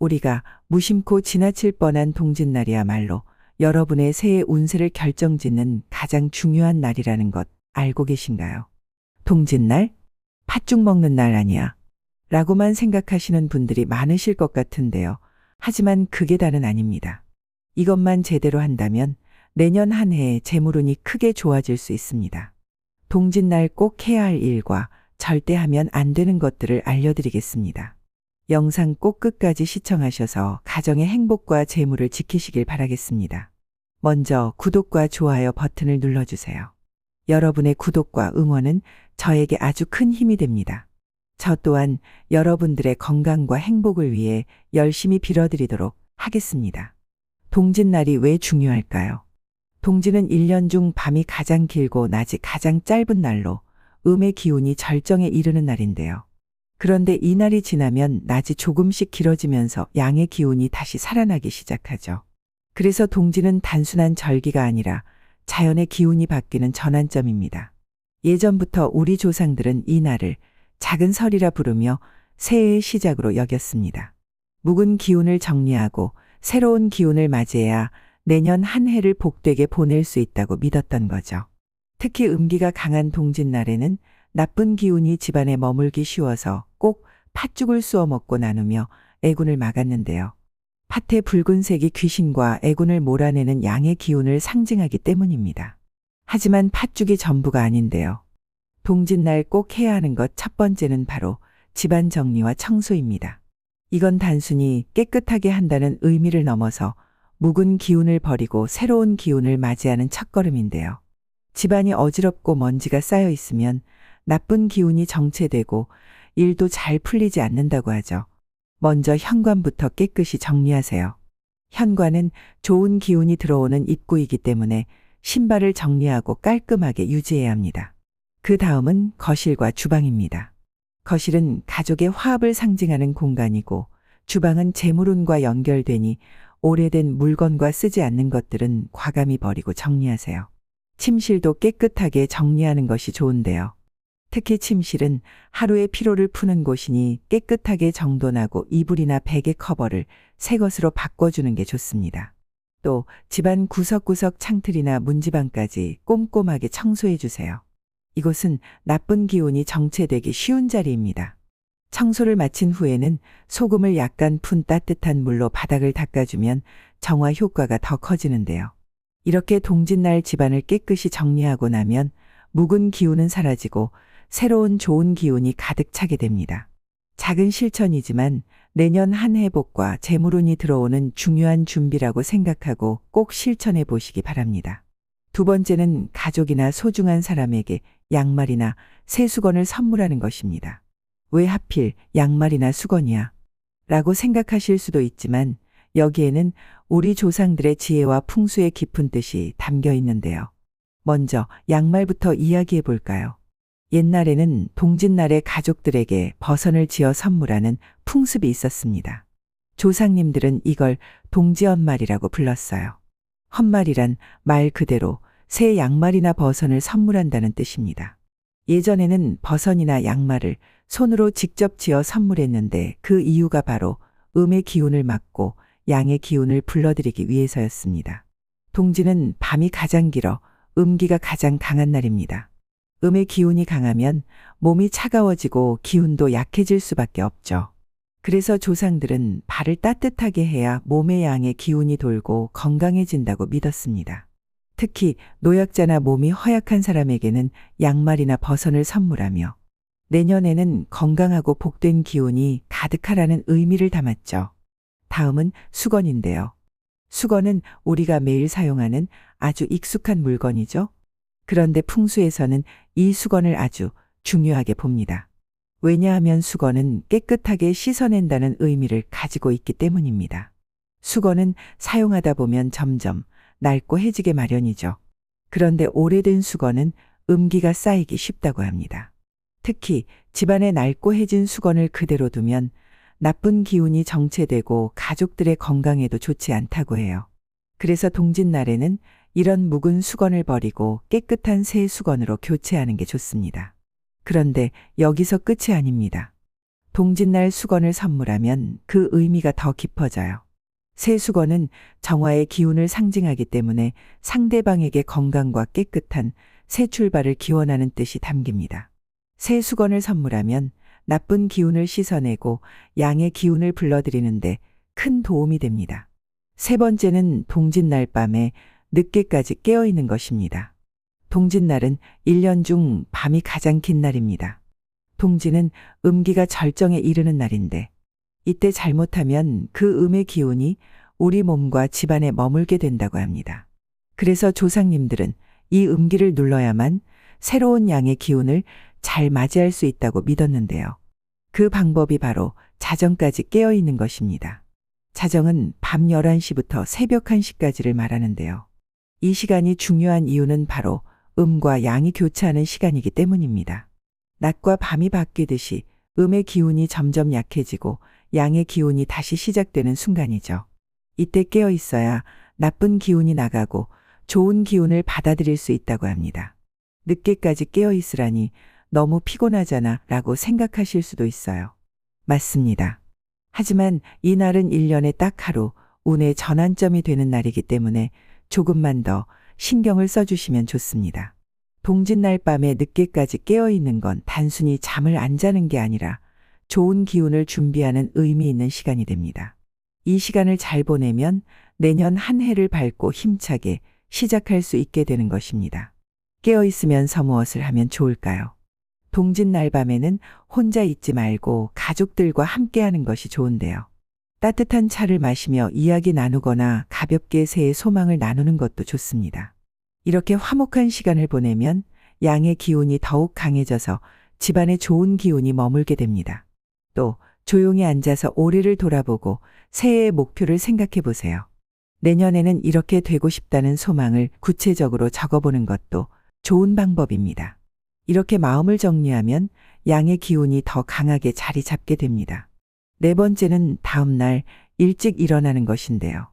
우리가 무심코 지나칠 뻔한 동짓날이야말로 여러분의 새해 운세를 결정짓는 가장 중요한 날이라는 것 알고 계신가요? 동짓날? 팥죽 먹는 날 아니야. 라고만 생각하시는 분들이 많으실 것 같은데요. 하지만 그게 다는 아닙니다. 이것만 제대로 한다면 내년 한 해의 재물운이 크게 좋아질 수 있습니다. 동짓날 꼭 해야 할 일과 절대 하면 안 되는 것들을 알려드리겠습니다. 영상 꼭 끝까지 시청하셔서 가정의 행복과 재물을 지키시길 바라겠습니다. 먼저 구독과 좋아요 버튼을 눌러주세요. 여러분의 구독과 응원은 저에게 아주 큰 힘이 됩니다. 저 또한 여러분들의 건강과 행복을 위해 열심히 빌어드리도록 하겠습니다. 동짓날이 왜 중요할까요? 동지는 1년 중 밤이 가장 길고 낮이 가장 짧은 날로 음의 기운이 절정에 이르는 날인데요. 그런데 이 날이 지나면 낮이 조금씩 길어지면서 양의 기운이 다시 살아나기 시작하죠. 그래서 동지는 단순한 절기가 아니라 자연의 기운이 바뀌는 전환점입니다. 예전부터 우리 조상들은 이 날을 작은 설이라 부르며 새해의 시작으로 여겼습니다. 묵은 기운을 정리하고 새로운 기운을 맞이해야 내년 한 해를 복되게 보낼 수 있다고 믿었던 거죠. 특히 음기가 강한 동짓날에는 나쁜 기운이 집안에 머물기 쉬워서 꼭 팥죽을 쑤어 먹고 나누며 애군을 막았는데요. 팥의 붉은색이 귀신과 애군을 몰아내는 양의 기운을 상징하기 때문입니다. 하지만 팥죽이 전부가 아닌데요. 동짓날 꼭 해야 하는 것 첫 번째는 바로 집안 정리와 청소입니다. 이건 단순히 깨끗하게 한다는 의미를 넘어서 묵은 기운을 버리고 새로운 기운을 맞이하는 첫걸음인데요. 집안이 어지럽고 먼지가 쌓여 있으면 나쁜 기운이 정체되고 일도 잘 풀리지 않는다고 하죠. 먼저 현관부터 깨끗이 정리하세요. 현관은 좋은 기운이 들어오는 입구이기 때문에 신발을 정리하고 깔끔하게 유지해야 합니다. 그 다음은 거실과 주방입니다. 거실은 가족의 화합을 상징하는 공간이고 주방은 재물운과 연결되니 오래된 물건과 쓰지 않는 것들은 과감히 버리고 정리하세요. 침실도 깨끗하게 정리하는 것이 좋은데요. 특히 침실은 하루의 피로를 푸는 곳이니 깨끗하게 정돈하고 이불이나 베개 커버를 새 것으로 바꿔주는 게 좋습니다. 또 집안 구석구석 창틀이나 문지방까지 꼼꼼하게 청소해 주세요. 이곳은 나쁜 기운이 정체되기 쉬운 자리입니다. 청소를 마친 후에는 소금을 약간 푼 따뜻한 물로 바닥을 닦아주면 정화 효과가 더 커지는데요. 이렇게 동짓날 집안을 깨끗이 정리하고 나면 묵은 기운은 사라지고 새로운 좋은 기운이 가득 차게 됩니다. 작은 실천이지만 내년 한 해 복과 재물운이 들어오는 중요한 준비라고 생각하고 꼭 실천해 보시기 바랍니다. 두 번째는 가족이나 소중한 사람에게 양말이나 새 수건을 선물하는 것입니다. 왜 하필 양말이나 수건이야? 라고 생각하실 수도 있지만 여기에는 우리 조상들의 지혜와 풍수의 깊은 뜻이 담겨 있는데요. 먼저 양말부터 이야기해 볼까요? 옛날에는 동짓날에 가족들에게 버선을 지어 선물하는 풍습이 있었습니다. 조상님들은 이걸 동지헌말이라고 불렀어요. 헌말이란 말 그대로 새 양말이나 버선을 선물한다는 뜻입니다. 예전에는 버선이나 양말을 손으로 직접 지어 선물했는데 그 이유가 바로 음의 기운을 막고 양의 기운을 불러들이기 위해서였습니다. 동지는 밤이 가장 길어 음기가 가장 강한 날입니다. 음의 기운이 강하면 몸이 차가워지고 기운도 약해질 수밖에 없죠. 그래서 조상들은 발을 따뜻하게 해야 몸의 양의 기운이 돌고 건강해진다고 믿었습니다. 특히 노약자나 몸이 허약한 사람에게는 양말이나 버선을 선물하며 내년에는 건강하고 복된 기운이 가득하라는 의미를 담았죠. 다음은 수건인데요. 수건은 우리가 매일 사용하는 아주 익숙한 물건이죠. 그런데 풍수에서는 이 수건을 아주 중요하게 봅니다. 왜냐하면 수건은 깨끗하게 씻어낸다는 의미를 가지고 있기 때문입니다. 수건은 사용하다 보면 점점 낡고 해지게 마련이죠. 그런데 오래된 수건은 음기가 쌓이기 쉽다고 합니다. 특히 집안에 낡고 해진 수건을 그대로 두면 나쁜 기운이 정체되고 가족들의 건강에도 좋지 않다고 해요. 그래서 동짓날에는 이런 묵은 수건을 버리고 깨끗한 새 수건으로 교체하는 게 좋습니다. 그런데 여기서 끝이 아닙니다. 동짓날 수건을 선물하면 그 의미가 더 깊어져요. 새 수건은 정화의 기운을 상징하기 때문에 상대방에게 건강과 깨끗한 새 출발을 기원하는 뜻이 담깁니다. 새 수건을 선물하면 나쁜 기운을 씻어내고 양의 기운을 불러들이는데 큰 도움이 됩니다. 세 번째는 동짓날 밤에 늦게까지 깨어 있는 것입니다. 동짓날은 1년 중 밤이 가장 긴 날입니다. 동지는 음기가 절정에 이르는 날인데 이때 잘못하면 그 음의 기운이 우리 몸과 집안에 머물게 된다고 합니다. 그래서 조상님들은 이 음기를 눌러야만 새로운 양의 기운을 잘 맞이할 수 있다고 믿었는데요. 그 방법이 바로 자정까지 깨어 있는 것입니다. 자정은 밤 11시부터 새벽 1시까지를 말하는데요. 이 시간이 중요한 이유는 바로 음과 양이 교차하는 시간이기 때문입니다. 낮과 밤이 바뀌듯이 음의 기운이 점점 약해지고 양의 기운이 다시 시작되는 순간이죠. 이때 깨어 있어야 나쁜 기운이 나가고 좋은 기운을 받아들일 수 있다고 합니다. 늦게까지 깨어 있으라니 너무 피곤하잖아 라고 생각하실 수도 있어요. 맞습니다. 하지만 이 날은 1년에 딱 하루 운의 전환점이 되는 날이기 때문에 조금만 더 신경을 써주시면 좋습니다. 동짓날 밤에 늦게까지 깨어있는 건 단순히 잠을 안 자는 게 아니라 좋은 기운을 준비하는 의미 있는 시간이 됩니다. 이 시간을 잘 보내면 내년 한 해를 밝고 힘차게 시작할 수 있게 되는 것입니다. 깨어있으면서 무엇을 하면 좋을까요? 동짓날 밤에는 혼자 있지 말고 가족들과 함께 하는 것이 좋은데요. 따뜻한 차를 마시며 이야기 나누거나 가볍게 새해 소망을 나누는 것도 좋습니다. 이렇게 화목한 시간을 보내면 양의 기운이 더욱 강해져서 집안에 좋은 기운이 머물게 됩니다. 또 조용히 앉아서 올해를 돌아보고 새해의 목표를 생각해 보세요. 내년에는 이렇게 되고 싶다는 소망을 구체적으로 적어보는 것도 좋은 방법입니다. 이렇게 마음을 정리하면 양의 기운이 더 강하게 자리 잡게 됩니다. 네 번째는 다음 날 일찍 일어나는 것인데요.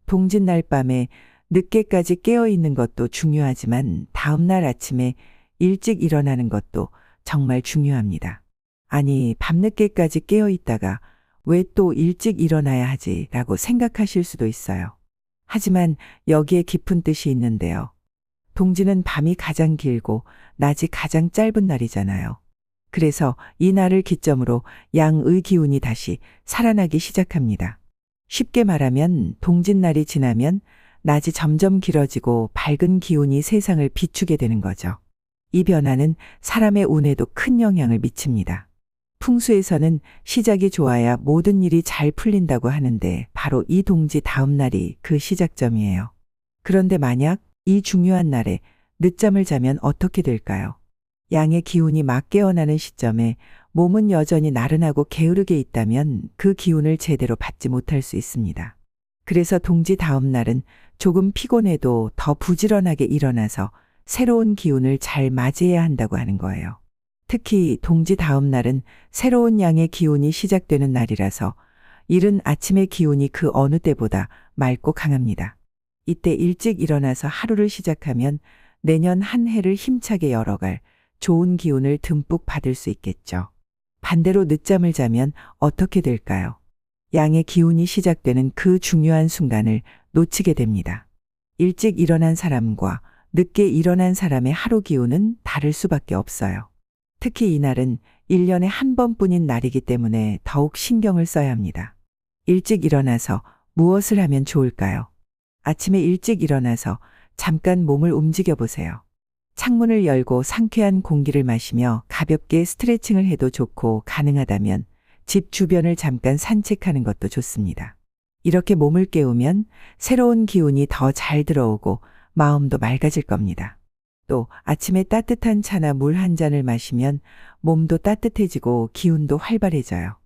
동짓날 밤에 늦게까지 깨어 있는 것도 중요하지만 다음 날 아침에 일찍 일어나는 것도 정말 중요합니다. 아니, 밤늦게까지 깨어 있다가 왜 또 일찍 일어나야 하지? 라고 생각하실 수도 있어요. 하지만 여기에 깊은 뜻이 있는데요. 동지는 밤이 가장 길고 낮이 가장 짧은 날이잖아요. 그래서 이 날을 기점으로 양의 기운이 다시 살아나기 시작합니다. 쉽게 말하면 동짓날이 지나면 낮이 점점 길어지고 밝은 기운이 세상을 비추게 되는 거죠. 이 변화는 사람의 운에도 큰 영향을 미칩니다. 풍수에서는 시작이 좋아야 모든 일이 잘 풀린다고 하는데 바로 이 동지 다음 날이 그 시작점이에요. 그런데 만약 이 중요한 날에 늦잠을 자면 어떻게 될까요? 양의 기운이 막 깨어나는 시점에 몸은 여전히 나른하고 게으르게 있다면 그 기운을 제대로 받지 못할 수 있습니다. 그래서 동지 다음 날은 조금 피곤해도 더 부지런하게 일어나서 새로운 기운을 잘 맞이해야 한다고 하는 거예요. 특히 동지 다음 날은 새로운 양의 기운이 시작되는 날이라서 이른 아침의 기운이 그 어느 때보다 맑고 강합니다. 이때 일찍 일어나서 하루를 시작하면 내년 한 해를 힘차게 열어갈 좋은 기운을 듬뿍 받을 수 있겠죠. 반대로 늦잠을 자면 어떻게 될까요? 양의 기운이 시작되는 그 중요한 순간을 놓치게 됩니다. 일찍 일어난 사람과 늦게 일어난 사람의 하루 기운은 다를 수밖에 없어요. 특히 이날은 1년에 한 번뿐인 날이기 때문에 더욱 신경을 써야 합니다. 일찍 일어나서 무엇을 하면 좋을까요? 아침에 일찍 일어나서 잠깐 몸을 움직여 보세요. 창문을 열고 상쾌한 공기를 마시며 가볍게 스트레칭을 해도 좋고 가능하다면 집 주변을 잠깐 산책하는 것도 좋습니다. 이렇게 몸을 깨우면 새로운 기운이 더 잘 들어오고 마음도 맑아질 겁니다. 또 아침에 따뜻한 차나 물 한 잔을 마시면 몸도 따뜻해지고 기운도 활발해져요.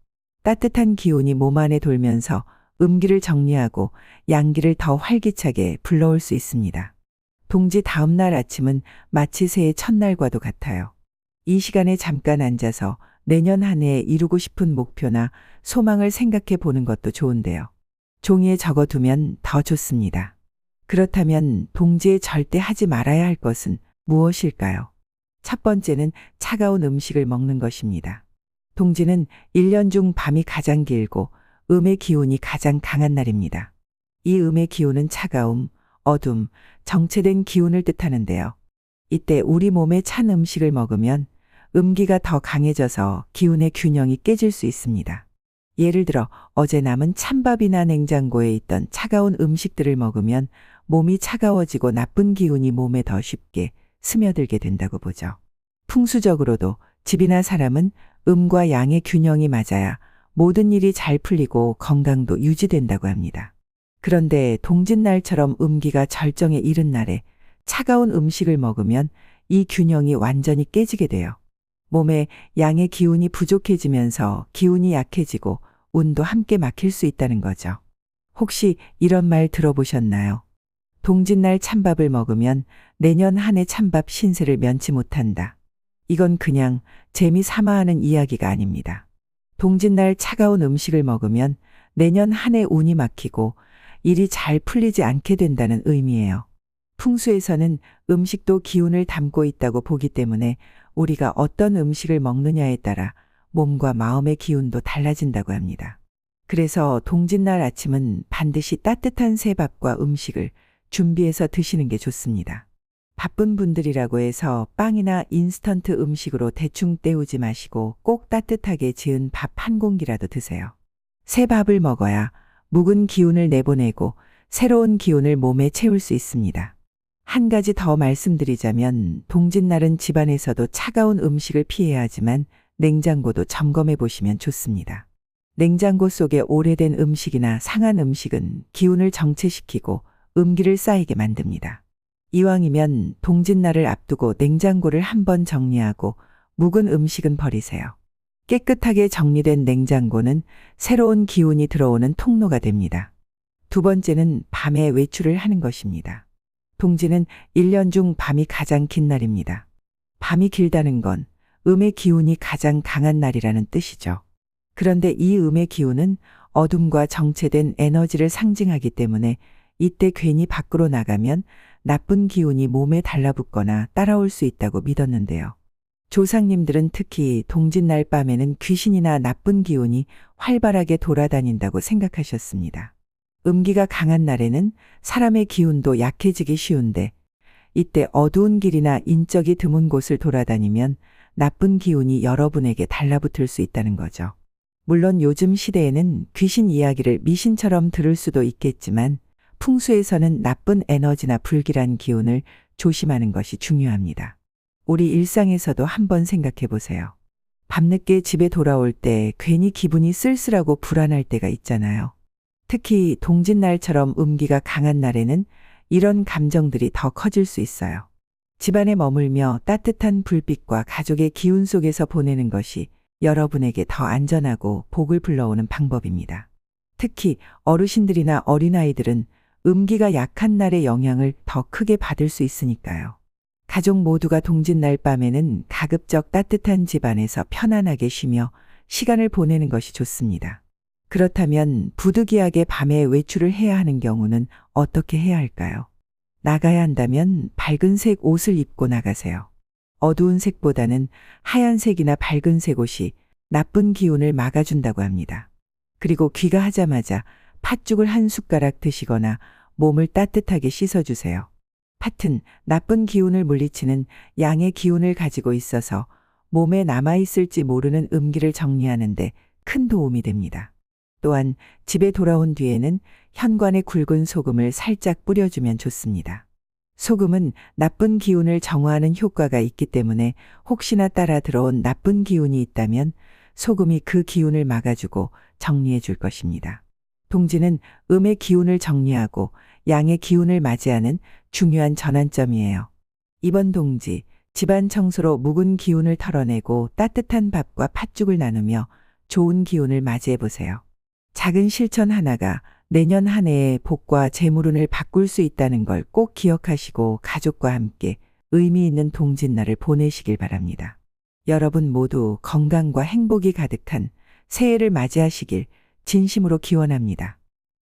따뜻한 기운이 몸 안에 돌면서 음기를 정리하고 양기를 더 활기차게 불러올 수 있습니다. 동지 다음 날 아침은 마치 새해 첫날과도 같아요. 이 시간에 잠깐 앉아서 내년 한 해에 이루고 싶은 목표나 소망을 생각해 보는 것도 좋은데요. 종이에 적어두면 더 좋습니다. 그렇다면 동지에 절대 하지 말아야 할 것은 무엇일까요? 첫 번째는 차가운 음식을 먹는 것입니다. 동지는 1년 중 밤이 가장 길고 음의 기운이 가장 강한 날입니다. 이 음의 기운은 차가움, 어둠, 정체된 기운을 뜻하는데요. 이때 우리 몸에 찬 음식을 먹으면 음기가 더 강해져서 기운의 균형이 깨질 수 있습니다. 예를 들어 어제 남은 찬밥이나 냉장고에 있던 차가운 음식들을 먹으면 몸이 차가워지고 나쁜 기운이 몸에 더 쉽게 스며들게 된다고 보죠. 풍수적으로도 집이나 사람은 음과 양의 균형이 맞아야 모든 일이 잘 풀리고 건강도 유지된다고 합니다. 그런데 동짓날처럼 음기가 절정에 이른 날에 차가운 음식을 먹으면 이 균형이 완전히 깨지게 돼요. 몸에 양의 기운이 부족해지면서 기운이 약해지고 운도 함께 막힐 수 있다는 거죠. 혹시 이런 말 들어보셨나요? 동짓날 찬밥을 먹으면 내년 한 해 찬밥 신세를 면치 못한다. 이건 그냥 재미 삼아 하는 이야기가 아닙니다. 동짓날 차가운 음식을 먹으면 내년 한 해 운이 막히고 일이 잘 풀리지 않게 된다는 의미예요. 풍수에서는 음식도 기운을 담고 있다고 보기 때문에 우리가 어떤 음식을 먹느냐에 따라 몸과 마음의 기운도 달라진다고 합니다. 그래서 동짓날 아침은 반드시 따뜻한 새밥과 음식을 준비해서 드시는 게 좋습니다. 바쁜 분들이라고 해서 빵이나 인스턴트 음식으로 대충 때우지 마시고 꼭 따뜻하게 지은 밥 한 공기라도 드세요. 새 밥을 먹어야 묵은 기운을 내보내고 새로운 기운을 몸에 채울 수 있습니다. 한 가지 더 말씀드리자면 동짓날은 집안에서도 차가운 음식을 피해야 하지만 냉장고도 점검해 보시면 좋습니다. 냉장고 속에 오래된 음식이나 상한 음식은 기운을 정체시키고 음기를 쌓이게 만듭니다. 이왕이면 동짓날을 앞두고 냉장고를 한번 정리하고 묵은 음식은 버리세요. 깨끗하게 정리된 냉장고는 새로운 기운이 들어오는 통로가 됩니다. 두 번째는 밤에 외출을 하는 것입니다. 동지는 1년 중 밤이 가장 긴 날입니다. 밤이 길다는 건 음의 기운이 가장 강한 날이라는 뜻이죠. 그런데 이 음의 기운은 어둠과 정체된 에너지를 상징하기 때문에 이때 괜히 밖으로 나가면 나쁜 기운이 몸에 달라붙거나 따라올 수 있다고 믿었는데요. 조상님들은 특히 동짓날 밤에는 귀신이나 나쁜 기운이 활발하게 돌아다닌다고 생각하셨습니다. 음기가 강한 날에는 사람의 기운도 약해지기 쉬운데 이때 어두운 길이나 인적이 드문 곳을 돌아다니면 나쁜 기운이 여러분에게 달라붙을 수 있다는 거죠. 물론 요즘 시대에는 귀신 이야기를 미신처럼 들을 수도 있겠지만 풍수에서는 나쁜 에너지나 불길한 기운을 조심하는 것이 중요합니다. 우리 일상에서도 한번 생각해 보세요. 밤늦게 집에 돌아올 때 괜히 기분이 쓸쓸하고 불안할 때가 있잖아요. 특히 동짓날처럼 음기가 강한 날에는 이런 감정들이 더 커질 수 있어요. 집안에 머물며 따뜻한 불빛과 가족의 기운 속에서 보내는 것이 여러분에게 더 안전하고 복을 불러오는 방법입니다. 특히 어르신들이나 어린아이들은 음기가 약한 날의 영향을 더 크게 받을 수 있으니까요. 가족 모두가 동짓날 밤에는 가급적 따뜻한 집안에서 편안하게 쉬며 시간을 보내는 것이 좋습니다. 그렇다면 부득이하게 밤에 외출을 해야 하는 경우는 어떻게 해야 할까요? 나가야 한다면 밝은 색 옷을 입고 나가세요. 어두운 색보다는 하얀색이나 밝은 색 옷이 나쁜 기운을 막아준다고 합니다. 그리고 귀가하자마자 팥죽을 한 숟가락 드시거나 몸을 따뜻하게 씻어주세요. 팥은 나쁜 기운을 물리치는 양의 기운을 가지고 있어서 몸에 남아있을지 모르는 음기를 정리하는데 큰 도움이 됩니다. 또한 집에 돌아온 뒤에는 현관에 굵은 소금을 살짝 뿌려주면 좋습니다. 소금은 나쁜 기운을 정화하는 효과가 있기 때문에 혹시나 따라 들어온 나쁜 기운이 있다면 소금이 그 기운을 막아주고 정리해 줄 것입니다. 동지는 음의 기운을 정리하고 양의 기운을 맞이하는 중요한 전환점이에요. 이번 동지, 집안 청소로 묵은 기운을 털어내고 따뜻한 밥과 팥죽을 나누며 좋은 기운을 맞이해 보세요. 작은 실천 하나가 내년 한 해의 복과 재물운을 바꿀 수 있다는 걸 꼭 기억하시고 가족과 함께 의미 있는 동짓날을 보내시길 바랍니다. 여러분 모두 건강과 행복이 가득한 새해를 맞이하시길 진심으로 기원합니다.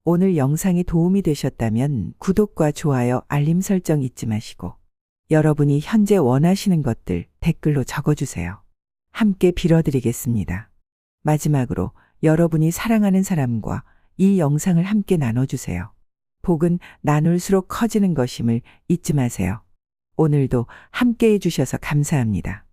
오늘 영상이 도움이 되셨다면 구독과 좋아요, 알림 설정 잊지 마시고 여러분이 현재 원하시는 것들 댓글로 적어주세요. 함께 빌어드리겠습니다. 마지막으로 여러분이 사랑하는 사람과 이 영상을 함께 나눠주세요. 복은 나눌수록 커지는 것임을 잊지 마세요. 오늘도 함께 해주셔서 감사합니다.